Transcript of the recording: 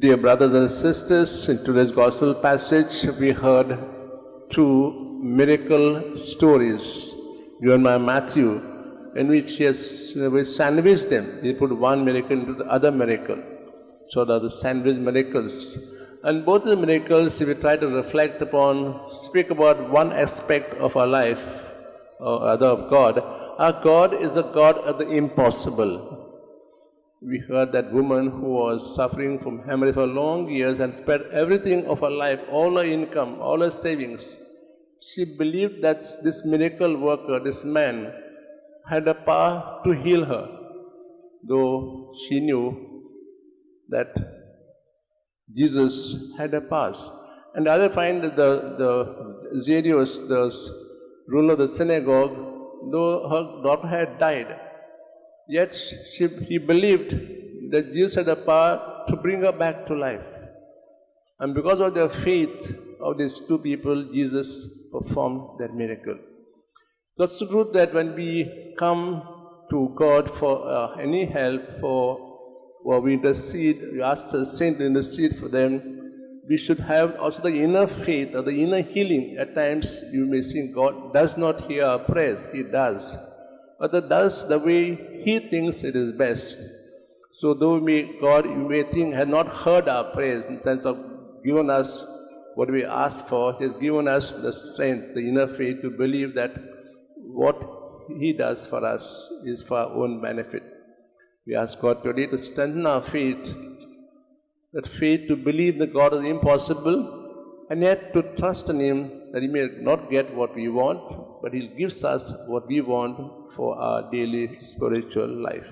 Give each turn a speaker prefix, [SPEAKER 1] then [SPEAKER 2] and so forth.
[SPEAKER 1] Dear brothers and sisters, in today's gospel passage we heard two miracle stories given by Matthew, in which he has sandwiched them. He put one miracle into the other miracle. So they are the sandwich miracles. And both the miracles, if we try to reflect upon, speak about one aspect of our life, or other of God. Our God is a God of the impossible. We heard that woman who was suffering from hemorrhage for long years and spent everything of her life, all her income, all her savings. She believed that this miracle worker, this man, had the power to heal her, though she knew that Jesus had a power. And the other find that the Xavier, the ruler of the synagogue, though her daughter had died, yet he believed that Jesus had the power to bring her back to life. And because of the faith of these two people, Jesus performed that miracle. That's the truth that when we come to God for any help, or we intercede, we ask the saint to intercede for them, we should have also the inner faith or the inner healing. At times you may think God does not hear our prayers. He does. But that does the way He thinks it is best. So though God, you may think, had not heard our prayers in the sense of given us what we asked for, He has given us the strength, the inner faith to believe that what He does for us is for our own benefit. We ask God today to strengthen our faith, that faith to believe that God is impossible, and yet to trust in Him that He may not get what we want, but He gives us what we want for our daily spiritual life.